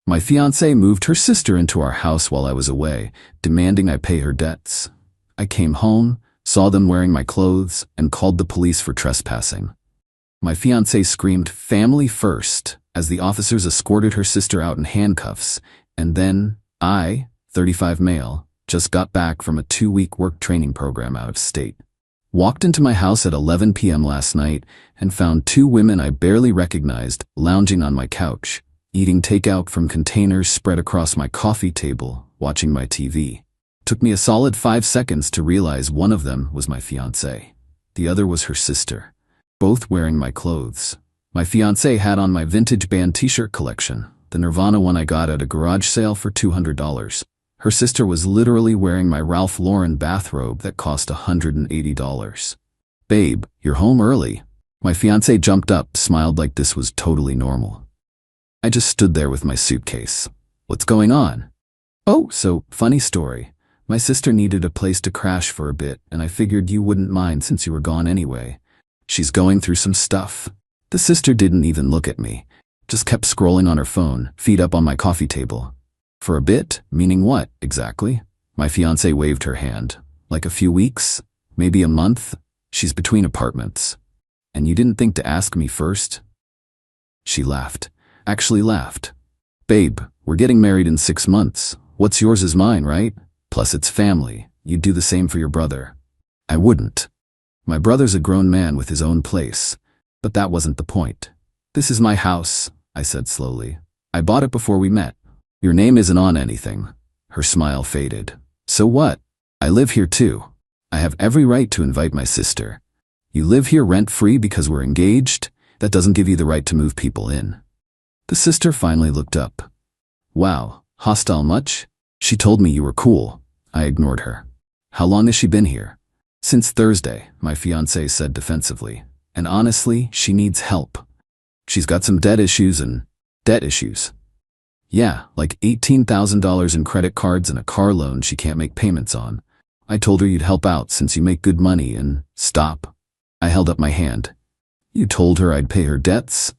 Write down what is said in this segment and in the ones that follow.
My fiancée moved her sister into our house while I was away, demanding I pay her debts. I came home, saw them wearing my clothes, and called the police for trespassing. My fiancée screamed, "Family first," as the officers escorted her sister out in handcuffs, and then I, 35 male, just got back from a 2-week work training program out of state. Walked into my house at 11 p.m. last night and found 2 women I barely recognized lounging on my couch, eating takeout from containers spread across my coffee table, watching my TV. Took me a solid 5 seconds to realize one of them was my fiancée. The other was her sister, both wearing my clothes. My fiancée had on my vintage band t-shirt collection, the Nirvana one I got at a garage sale for $200. Her sister was literally wearing my Ralph Lauren bathrobe that cost $180. "Babe, you're home early." My fiancée jumped up, smiled like this was totally normal. I just stood there with my suitcase. "What's going on?" "Oh, so, funny story. My sister needed a place to crash for a bit, and I figured you wouldn't mind since you were gone anyway. She's going through some stuff." The sister didn't even look at me, just kept scrolling on her phone, feet up on my coffee table. "For a bit? Meaning what, exactly?" My fiancée waved her hand. "Like a few weeks? Maybe a month? She's between apartments." "And you didn't think to ask me first?" She laughed. Actually laughed. "Babe, we're getting married in 6 months. What's yours is mine, right? Plus it's family. You'd do the same for your brother." "I wouldn't. My brother's a grown man with his own place." But that wasn't the point. "This is my house," I said slowly. "I bought it before we met. Your name isn't on anything." Her smile faded. "So what? I live here too. I have every right to invite my sister. You live here rent-free because we're engaged? That doesn't give you the right to move people in." The sister finally looked up. "Wow, hostile much? She told me you were cool." I ignored her. "How long has she been here?" "Since Thursday," my fiancée said defensively. "And honestly, she needs help. She's got some debt issues and..." "Debt issues?" "Yeah, like $18,000 in credit cards and a car loan she can't make payments on. I told her you'd help out since you make good money and..." "Stop." I held up my hand. "You told her I'd pay her debts?"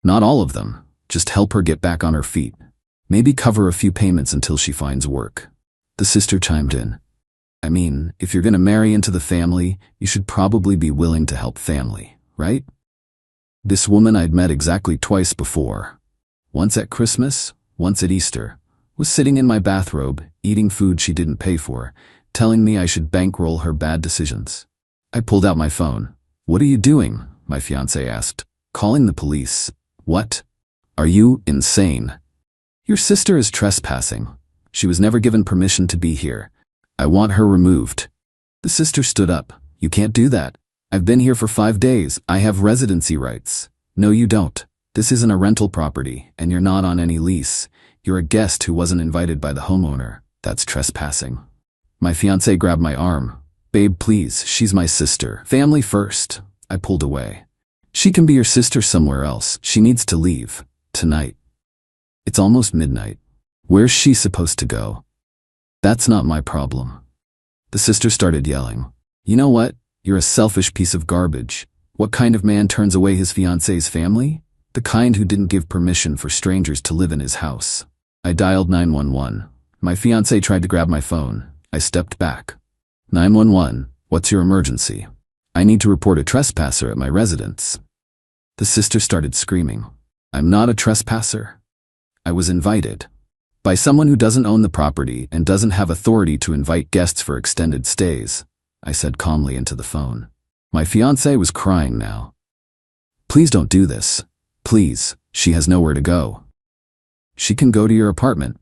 "Not all of them. Just help her get back on her feet. Maybe cover a few payments until she finds work." The sister chimed in. "I mean, if you're gonna marry into the family, you should probably be willing to help family, right?" This woman I'd met exactly twice before. Once at Christmas, once at Easter, was sitting in my bathrobe, eating food she didn't pay for, telling me I should bankroll her bad decisions. I pulled out my phone. "What are you doing?" my fiancé asked. "Calling the police." "What? Are you insane?" "Your sister is trespassing. She was never given permission to be here. I want her removed." The sister stood up. "You can't do that. I've been here for 5 days. I have residency rights." "No, you don't. This isn't a rental property, and you're not on any lease. You're a guest who wasn't invited by the homeowner. That's trespassing." My fiancé grabbed my arm. "Babe, please, she's my sister. Family first." I pulled away. "She can be your sister somewhere else. She needs to leave. Tonight." "It's almost midnight. Where's she supposed to go?" "That's not my problem." The sister started yelling. "You know what? You're a selfish piece of garbage. What kind of man turns away his fiancée's family? The kind who didn't give permission for strangers to live in his house." I dialed 911. My fiancé tried to grab my phone. I stepped back. "911, what's your emergency?" "I need to report a trespasser at my residence." The sister started screaming. "I'm not a trespasser. I was invited by someone who doesn't own the property and doesn't have authority to invite guests for extended stays," I said calmly into the phone. My fiancé was crying now. "Please don't do this. Please, she has nowhere to go." "She can go to your apartment.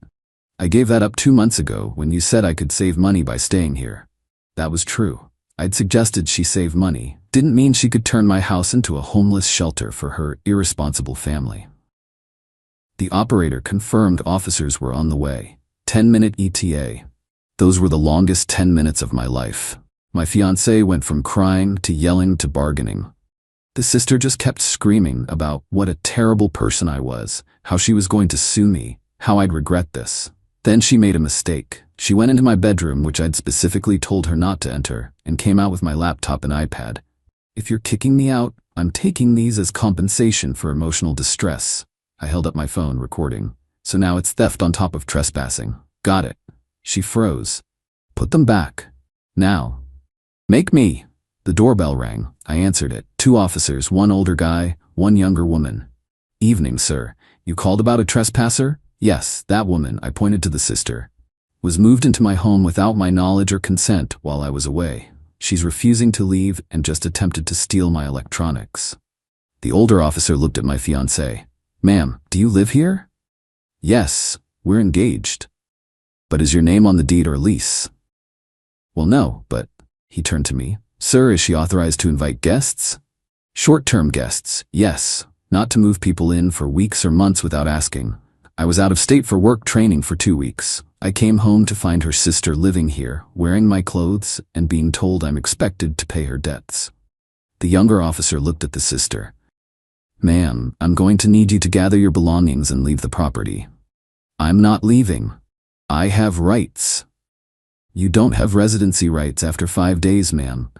I gave that up 2 months ago when you said I could save money by staying here." That was true. I'd suggested she save money. Didn't mean she could turn my house into a homeless shelter for her irresponsible family. The operator confirmed officers were on the way. 10-minute ETA. Those were the longest 10 minutes of my life. My fiancé went from crying to yelling to bargaining. The sister just kept screaming about what a terrible person I was, how she was going to sue me, how I'd regret this. Then she made a mistake. She went into my bedroom, which I'd specifically told her not to enter, and came out with my laptop and iPad. "If you're kicking me out, I'm taking these as compensation for emotional distress." I held up my phone, recording. So now it's theft on top of trespassing. Got it. She froze. Put them back. Now. Make me. The doorbell rang. I answered it. 2 officers, 1 older guy, 1 younger woman. Evening, sir. You called about a trespasser? Yes, that woman, I pointed to the sister, was moved into my home without my knowledge or consent while I was away. She's refusing to leave and just attempted to steal my electronics. The older officer looked at my fiancée. Ma'am, do you live here? Yes, we're engaged. But is your name on the deed or lease? Well, no, but, he turned to me. Sir, is she authorized to invite guests? Short-term guests, yes, not to move people in for weeks or months without asking. I was out of state for work training for 2 weeks. I came home to find her sister living here, wearing my clothes and being told I'm expected to pay her debts. The younger officer looked at the sister. Ma'am, I'm going to need you to gather your belongings and leave the property. I'm not leaving. I have rights. You don't have residency rights after 5 days, ma'am.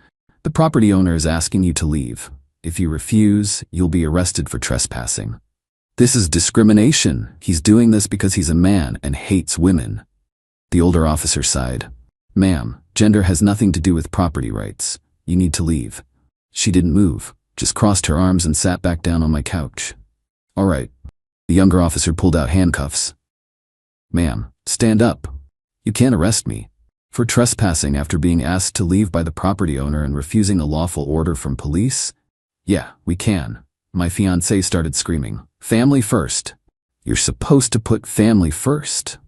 The property owner is asking you to leave. If you refuse, you'll be arrested for trespassing. This is discrimination. He's doing this because he's a man and hates women. The older officer sighed. Ma'am, gender has nothing to do with property rights. You need to leave. She didn't move, just crossed her arms and sat back down on my couch. All right. The younger officer pulled out handcuffs. Ma'am, stand up. You can't arrest me for trespassing after being asked to leave by the property owner and refusing a lawful order from police. Yeah, we can. My fiancée started screaming. Family first. You're supposed to put family first.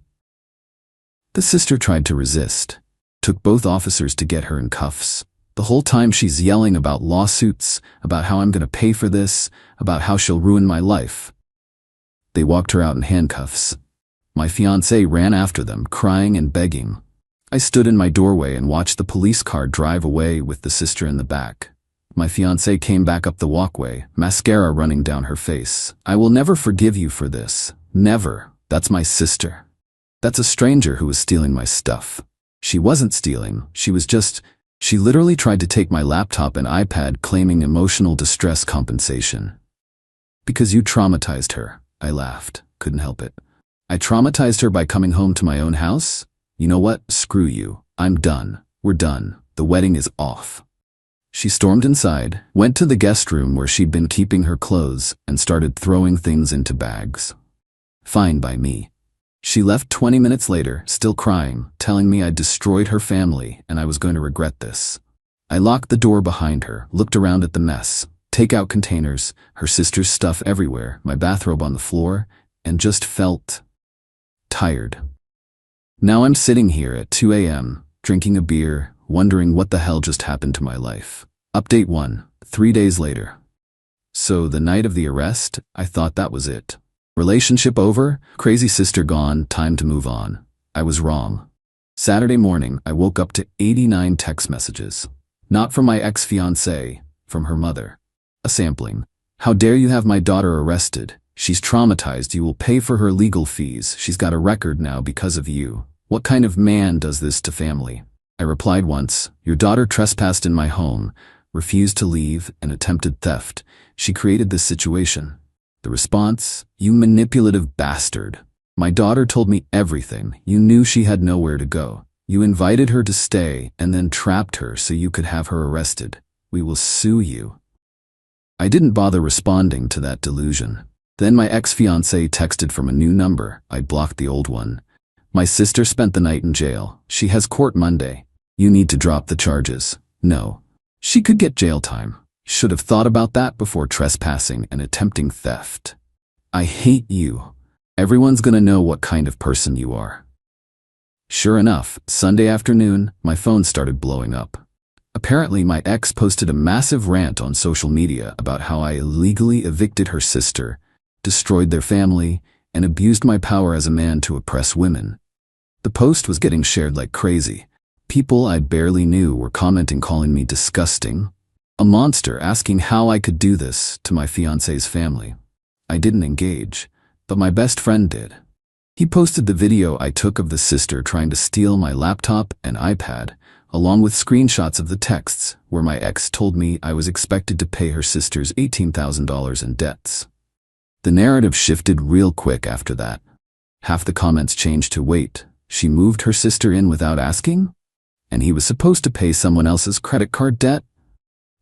The sister tried to resist. Took both officers to get her in cuffs. The whole time she's yelling about lawsuits, about how I'm going to pay for this, about how she'll ruin my life. They walked her out in handcuffs. My fiancé ran after them, crying and begging. I stood in my doorway and watched the police car drive away with the sister in the back. My fiancée came back up the walkway, mascara running down her face. I will never forgive you for this. Never. That's my sister. That's a stranger who was stealing my stuff. She wasn't stealing. She literally tried to take my laptop and iPad, claiming emotional distress compensation. Because you traumatized her. I laughed. Couldn't help it. I traumatized her by coming home to my own house? You know what? Screw you. I'm done. We're done. The wedding is off. She stormed inside, went to the guest room where she'd been keeping her clothes, and started throwing things into bags. Fine by me. She left 20 minutes later, still crying, telling me I'd destroyed her family and I was going to regret this. I locked the door behind her, looked around at the mess, takeout containers, her sister's stuff everywhere, my bathrobe on the floor, and just felt tired. Now I'm sitting here at 2 a.m., drinking a beer, wondering what the hell just happened to my life. Update 1, 3 days later. So the night of the arrest, I thought that was it. Relationship over, crazy sister gone, time to move on. I was wrong. Saturday morning, I woke up to 89 text messages. Not from my ex-fiancée, from her mother. A sampling. How dare you have my daughter arrested? She's traumatized. You will pay for her legal fees. She's got a record now because of you. What kind of man does this to family? I replied once, your daughter trespassed in my home, refused to leave, and attempted theft. She created this situation. The response, you manipulative bastard. My daughter told me everything. You knew she had nowhere to go. You invited her to stay and then trapped her so you could have her arrested. We will sue you. I didn't bother responding to that delusion. Then my ex-fiancée texted from a new number. I blocked the old one. My sister spent the night in jail. She has court Monday. You need to drop the charges. No. She could get jail time. Should have thought about that before trespassing and attempting theft. I hate you. Everyone's gonna know what kind of person you are. Sure enough, Sunday afternoon, my phone started blowing up. Apparently, my ex posted a massive rant on social media about how I illegally evicted her sister, destroyed their family, and abused my power as a man to oppress women. The post was getting shared like crazy. People I barely knew were commenting, calling me disgusting, a monster, asking how I could do this to my fiancé's family. I didn't engage, but my best friend did. He posted the video I took of the sister trying to steal my laptop and iPad, along with screenshots of the texts where my ex told me I was expected to pay her sister's $18,000 in debts. The narrative shifted real quick after that. Half the comments changed to wait, she moved her sister in without asking? And he was supposed to pay someone else's credit card debt?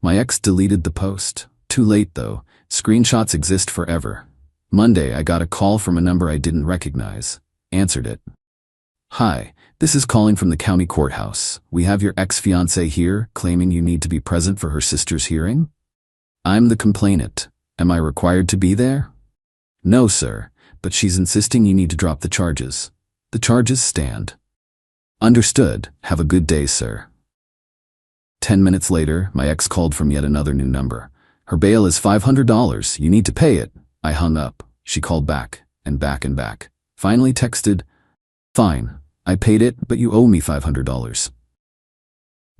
My ex deleted the post. Too late though, screenshots exist forever. Monday I got a call from a number I didn't recognize. Answered it. Hi, this is calling from the county courthouse. We have your ex-fiancée here, claiming you need to be present for her sister's hearing? I'm the complainant. Am I required to be there? No, sir, but she's insisting you need to drop the charges. The charges stand. Understood. Have a good day, sir. 10 minutes later, my ex called from yet another new number. Her bail is $500. You need to pay it. I hung up. She called back, and back and back. Finally texted, Fine, I paid it, but you owe me $500.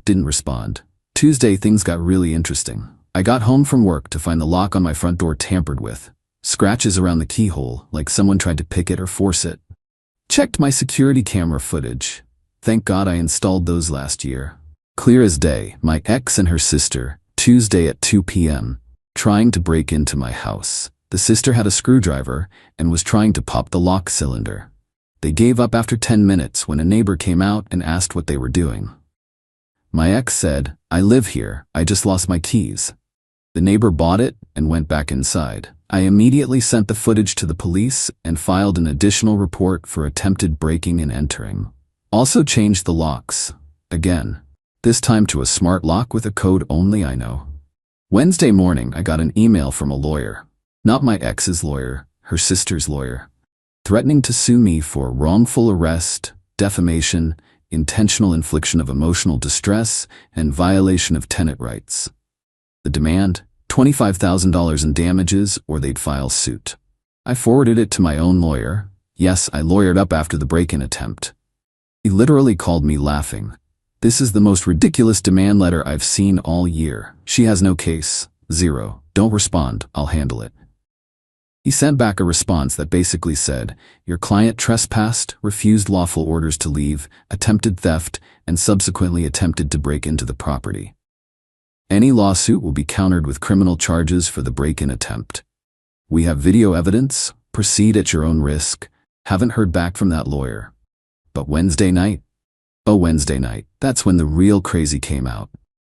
Didn't respond. Tuesday, things got really interesting. I got home from work to find the lock on my front door tampered with. Scratches around the keyhole, like someone tried to pick it or force it. Checked my security camera footage. Thank God I installed those last year. Clear as day, my ex and her sister, Tuesday at 2 p.m., trying to break into my house. The sister had a screwdriver and was trying to pop the lock cylinder. They gave up after 10 minutes when a neighbor came out and asked what they were doing. My ex said, I live here, I just lost my keys. The neighbor bought it and went back inside. I immediately sent the footage to the police and filed an additional report for attempted breaking and entering. Also changed the locks. Again. This time to a smart lock with a code only I know. Wednesday morning, I got an email from a lawyer. Not my ex's lawyer, her sister's lawyer. Threatening to sue me for wrongful arrest, defamation, intentional infliction of emotional distress, and violation of tenant rights. The demand? $25,000 in damages or they'd file suit. I forwarded it to my own lawyer. Yes, I lawyered up after the break-in attempt. He literally called me laughing. This is the most ridiculous demand letter I've seen all year. She has no case. 0. Don't respond. I'll handle it. He sent back a response that basically said, your client trespassed, refused lawful orders to leave, attempted theft, and subsequently attempted to break into the property. Any lawsuit will be countered with criminal charges for the break-in attempt. We have video evidence. Proceed at your own risk. Haven't heard back from that lawyer. But Wednesday night? Oh, Wednesday night. That's when the real crazy came out.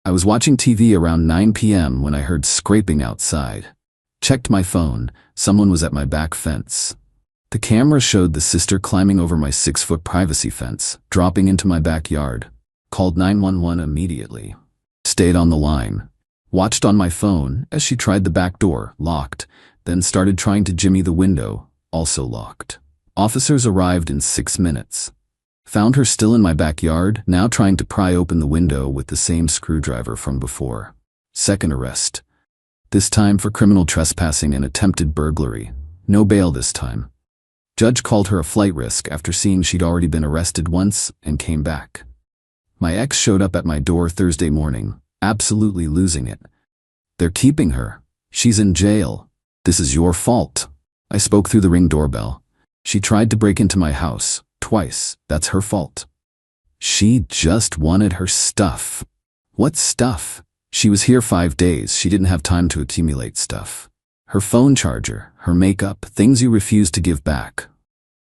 I was watching TV around 9 p.m. when I heard scraping outside. Checked my phone. Someone was at my back fence. The camera showed the sister climbing over my 6-foot privacy fence, dropping into my backyard. Called 911 immediately. Stayed on the line. Watched on my phone as she tried the back door, locked, then started trying to jimmy the window, also locked. Officers arrived in 6 minutes. Found her still in my backyard, now trying to pry open the window with the same screwdriver from before. Second arrest. This time for criminal trespassing and attempted burglary. No bail this time. Judge called her a flight risk after seeing she'd already been arrested once and came back. My ex showed up at my door Thursday morning, absolutely losing it. They're keeping her. She's in jail. This is your fault. I spoke through the Ring doorbell. She tried to break into my house. Twice. That's her fault. She just wanted her stuff. What stuff? She was here 5 days. She didn't have time to accumulate stuff. Her phone charger, her makeup, things you refused to give back.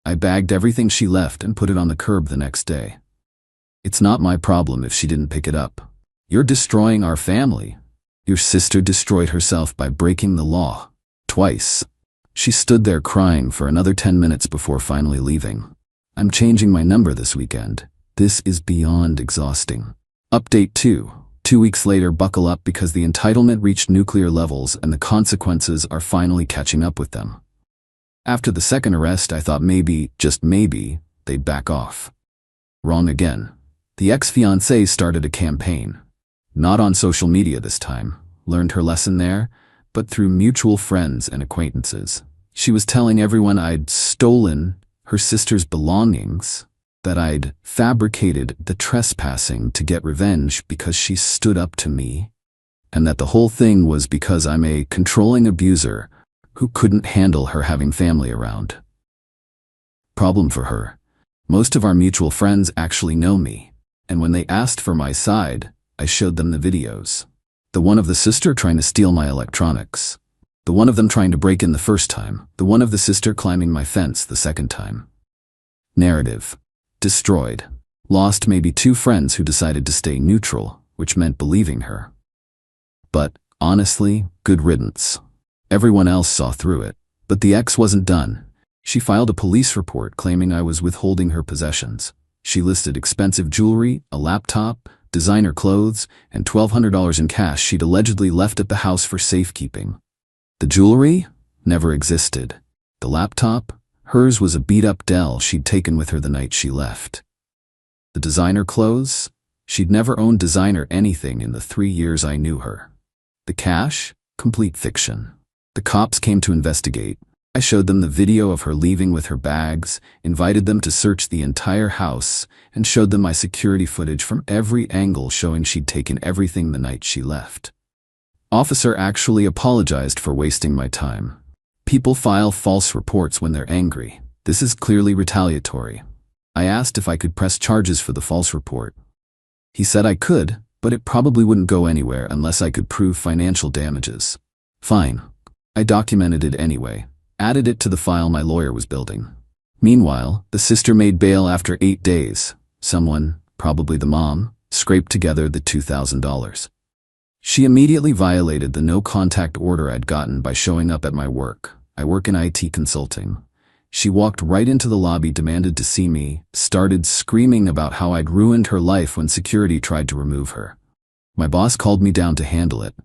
I bagged everything she left and put it on the curb the next day. It's not my problem if she didn't pick it up. You're destroying our family. Your sister destroyed herself by breaking the law. Twice. She stood there crying for another 10 minutes before finally leaving. I'm changing my number this weekend. This is beyond exhausting. Update 2. 2 weeks later, buckle up because the entitlement reached nuclear levels and the consequences are finally catching up with them. After the second arrest, I thought maybe, just maybe, they'd back off. Wrong again. The ex-fiancée started a campaign. Not on social media this time. Learned her lesson there, but through mutual friends and acquaintances. She was telling everyone I'd stolen her sister's belongings, that I'd fabricated the trespassing to get revenge because she stood up to me, and that the whole thing was because I'm a controlling abuser who couldn't handle her having family around. Problem for her. Most of our mutual friends actually know me, and when they asked for my side, I showed them the videos. The one of the sister trying to steal my electronics. The one of them trying to break in the first time. The one of the sister climbing my fence the second time. Narrative. Destroyed. Lost maybe 2 friends who decided to stay neutral, which meant believing her. But, honestly, good riddance. Everyone else saw through it. But the ex wasn't done. She filed a police report claiming I was withholding her possessions. She listed expensive jewelry, a laptop, designer clothes, and $1,200 in cash she'd allegedly left at the house for safekeeping. The jewelry? Never existed. The laptop? Hers was a beat-up Dell she'd taken with her the night she left. The designer clothes? She'd never owned designer anything in the 3 years I knew her. The cash? Complete fiction. The cops came to investigate. I showed them the video of her leaving with her bags, invited them to search the entire house, and showed them my security footage from every angle showing she'd taken everything the night she left. Officer actually apologized for wasting my time. People file false reports when they're angry. This is clearly retaliatory. I asked if I could press charges for the false report. He said I could, but it probably wouldn't go anywhere unless I could prove financial damages. Fine. I documented it anyway, added it to the file my lawyer was building. Meanwhile, the sister made bail after 8 days. Someone, probably the mom, scraped together the $2,000. She immediately violated the no-contact order I'd gotten by showing up at my work. I work in IT consulting. She walked right into the lobby, demanded to see me, started screaming about how I'd ruined her life when security tried to remove her. My boss called me down to handle it.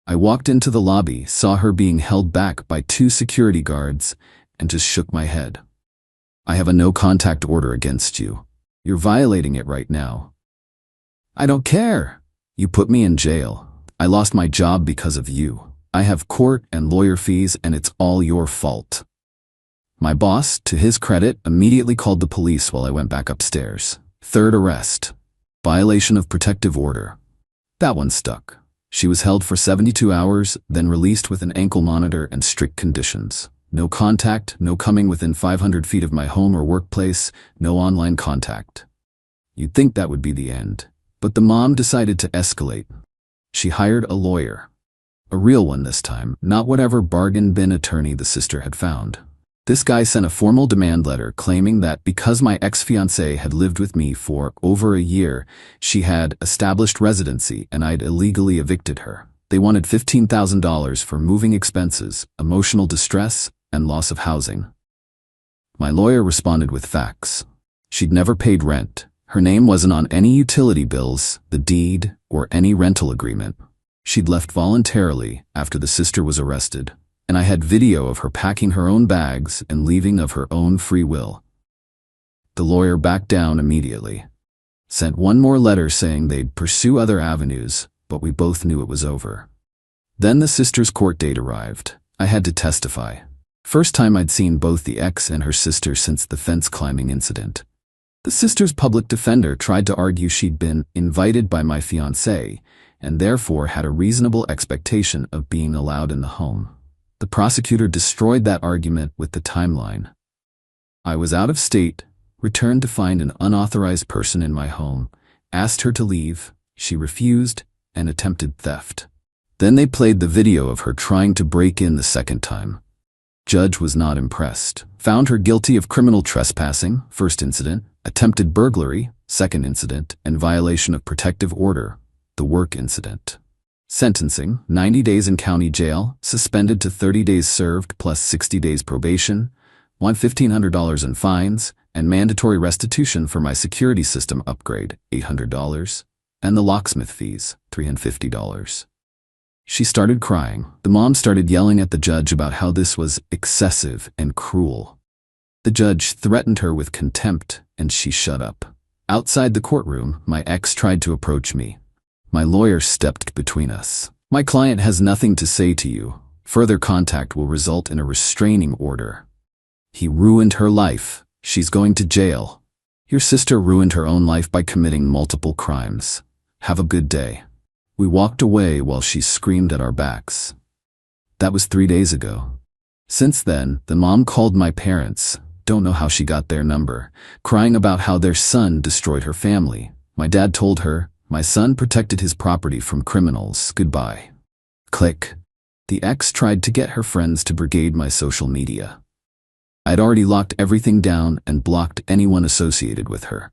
I walked into the lobby, saw her being held back by 2 security guards, and just shook my head. I have a no-contact order against you. You're violating it right now. I don't care. You put me in jail. I lost my job because of you. I have court and lawyer fees, and it's all your fault. My boss, to his credit, immediately called the police while I went back upstairs. 3rd arrest. Violation of protective order. That one stuck. She was held for 72 hours, then released with an ankle monitor and strict conditions. No contact, no coming within 500 feet of my home or workplace, no online contact. You'd think that would be the end. But the mom decided to escalate. She hired a lawyer. A real one this time, not whatever bargain bin attorney the sister had found. This guy sent a formal demand letter claiming that because my ex-fiancée had lived with me for over a year, she had established residency and I'd illegally evicted her. They wanted $15,000 for moving expenses, emotional distress, and loss of housing. My lawyer responded with facts. She'd never paid rent. Her name wasn't on any utility bills, the deed, or any rental agreement. She'd left voluntarily after the sister was arrested, and I had video of her packing her own bags and leaving of her own free will. The lawyer backed down immediately. Sent one more letter saying they'd pursue other avenues, but we both knew it was over. Then the sister's court date arrived. I had to testify. First time I'd seen both the ex and her sister since the fence climbing incident. The sister's public defender tried to argue she'd been invited by my fiancé and therefore had a reasonable expectation of being allowed in the home. The prosecutor destroyed that argument with the timeline. I was out of state, returned to find an unauthorized person in my home, asked her to leave, she refused, and attempted theft. Then they played the video of her trying to break in the second time. Judge was not impressed. Found her guilty of criminal trespassing, first incident, attempted burglary, second incident, and violation of protective order, the work incident. Sentencing, 90 days in county jail, suspended to 30 days served plus 60 days probation, won $1,500 in fines, and mandatory restitution for my security system upgrade, $800, and the locksmith fees, $350. She started crying. The mom started yelling at the judge about how this was excessive and cruel. The judge threatened her with contempt, and she shut up. Outside the courtroom, my ex tried to approach me. My lawyer stepped between us. My client has nothing to say to you. Further contact will result in a restraining order. He ruined her life. She's going to jail. Your sister ruined her own life by committing multiple crimes. Have a good day. We walked away while she screamed at our backs. That was 3 days ago. Since then, the mom called my parents, don't know how she got their number, crying about how their son destroyed her family. My dad told her, my son protected his property from criminals, goodbye. Click. The ex tried to get her friends to brigade my social media. I'd already locked everything down and blocked anyone associated with her.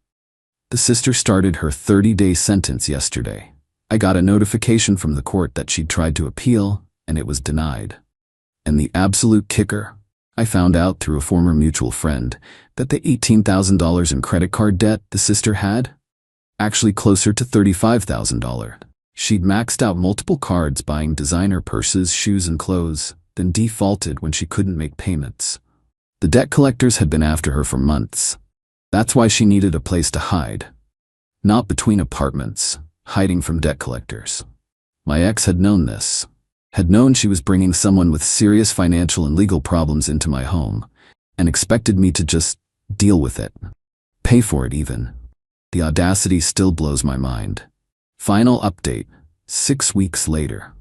The sister started her 30-day sentence yesterday. I got a notification from the court that she'd tried to appeal, and it was denied. And the absolute kicker? I found out through a former mutual friend that the $18,000 in credit card debt the sister had? Actually closer to $35,000. She'd maxed out multiple cards buying designer purses, shoes, and clothes, then defaulted when she couldn't make payments. The debt collectors had been after her for months. That's why she needed a place to hide. Not between apartments, hiding from debt collectors. My ex had known this. Had known she was bringing someone with serious financial and legal problems into my home, and expected me to just deal with it. Pay for it even. The audacity still blows my mind. Final update, 6 weeks later.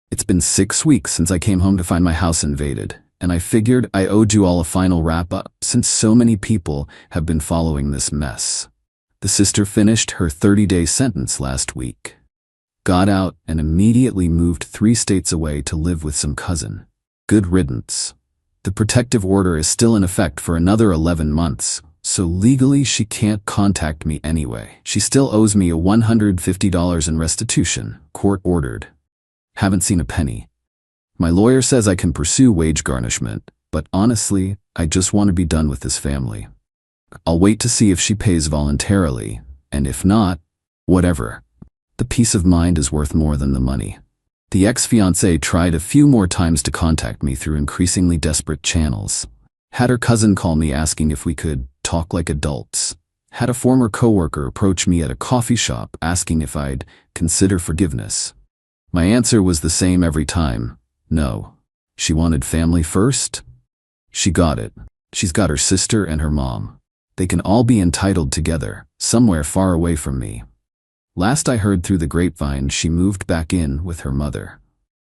It's been 6 weeks since I came home to find my house invaded, and I figured I owed you all a final wrap-up since so many people have been following this mess. The sister finished her 30-day sentence last week. Got out and immediately moved 3 states away to live with some cousin. Good riddance. The protective order is still in effect for another 11 months, so legally she can't contact me anyway. She still owes me a $150 in restitution, court ordered. Haven't seen a penny. My lawyer says I can pursue wage garnishment, but honestly, I just want to be done with this family. I'll wait to see if she pays voluntarily, and if not, whatever. The peace of mind is worth more than the money. The ex-fiancée tried a few more times to contact me through increasingly desperate channels. Had her cousin call me asking if we could talk like adults. Had a former coworker approach me at a coffee shop asking if I'd consider forgiveness. My answer was the same every time. No. She wanted family first? She got it. She's got her sister and her mom. They can all be entitled together, somewhere far away from me. Last I heard through the grapevine, she moved back in with her mother.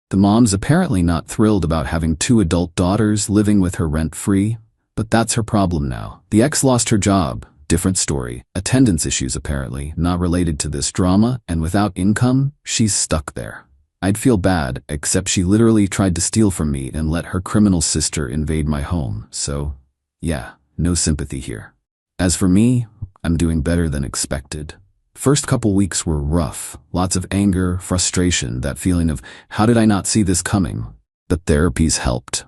The mom's apparently not thrilled about having 2 adult daughters living with her rent-free, but that's her problem now. The ex lost her job, different story. Attendance issues apparently, not related to this drama, and without income, she's stuck there. I'd feel bad, except she literally tried to steal from me and let her criminal sister invade my home, so, yeah, no sympathy here. As for me, I'm doing better than expected. First couple weeks were rough, lots of anger, frustration, that feeling of, how did I not see this coming? But therapy's helped.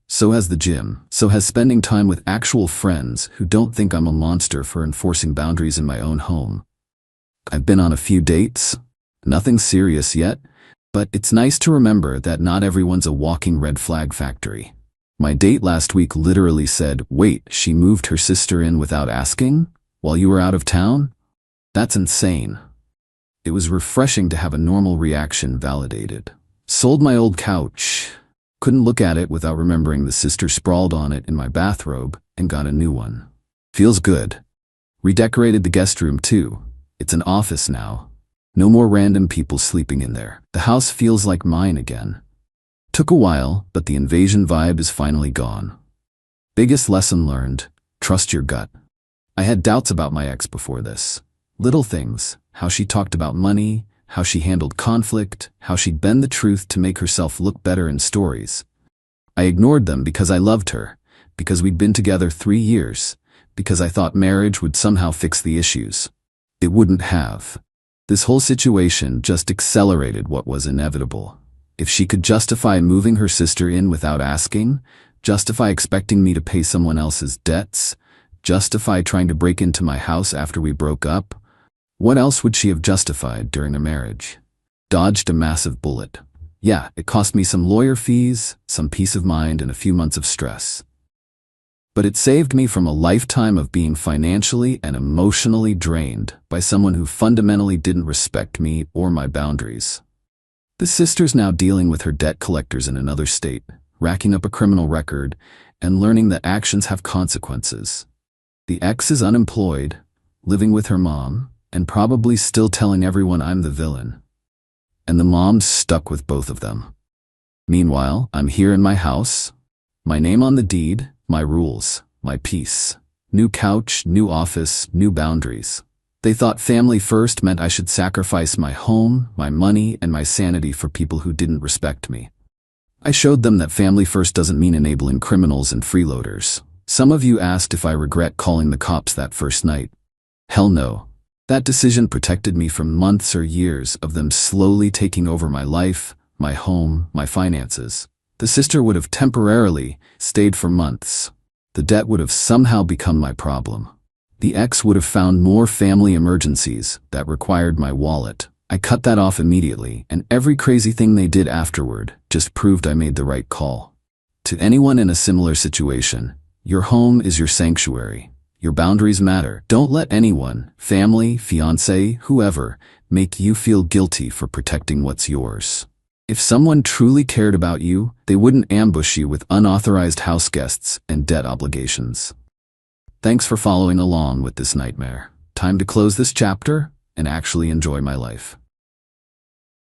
So has the gym, so has spending time with actual friends who don't think I'm a monster for enforcing boundaries in my own home. I've been on a few dates, nothing serious yet, but it's nice to remember that not everyone's a walking red flag factory. My date last week literally said, "Wait, she moved her sister in without asking? While you were out of town?" That's insane. It was refreshing to have a normal reaction validated. Sold my old couch. Couldn't look at it without remembering the sister sprawled on it in my bathrobe, and got a new one. Feels good. Redecorated the guest room too. It's an office now. No more random people sleeping in there. The house feels like mine again. Took a while, but the invasion vibe is finally gone. Biggest lesson learned, trust your gut. I had doubts about my ex before this. Little things, how she talked about money, how she handled conflict, how she'd bend the truth to make herself look better in stories. I ignored them because I loved her, because we'd been together 3 years, because I thought marriage would somehow fix the issues. It wouldn't have. This whole situation just accelerated what was inevitable. If she could justify moving her sister in without asking, justify expecting me to pay someone else's debts, justify trying to break into my house after we broke up, what else would she have justified during a marriage? Dodged a massive bullet. Yeah, it cost me some lawyer fees, some peace of mind, and a few months of stress. But it saved me from a lifetime of being financially and emotionally drained by someone who fundamentally didn't respect me or my boundaries. The sister's now dealing with her debt collectors in another state, racking up a criminal record, and learning that actions have consequences. The ex is unemployed, living with her mom, and probably still telling everyone I'm the villain. And the mom's stuck with both of them. Meanwhile, I'm here in my house, my name on the deed, my rules, my peace. New couch, new office, new boundaries. They thought family first meant I should sacrifice my home, my money, and my sanity for people who didn't respect me. I showed them that family first doesn't mean enabling criminals and freeloaders. Some of you asked if I regret calling the cops that first night. Hell no. That decision protected me from months or years of them slowly taking over my life, my home, my finances. The sister would have temporarily stayed for months. The debt would have somehow become my problem. The ex would have found more family emergencies that required my wallet. I cut that off immediately, and every crazy thing they did afterward just proved I made the right call. To anyone in a similar situation, your home is your sanctuary. Your boundaries matter. Don't let anyone, family, fiancé, whoever, make you feel guilty for protecting what's yours. If someone truly cared about you, they wouldn't ambush you with unauthorized house guests and debt obligations. Thanks for following along with this nightmare. Time to close this chapter and actually enjoy my life.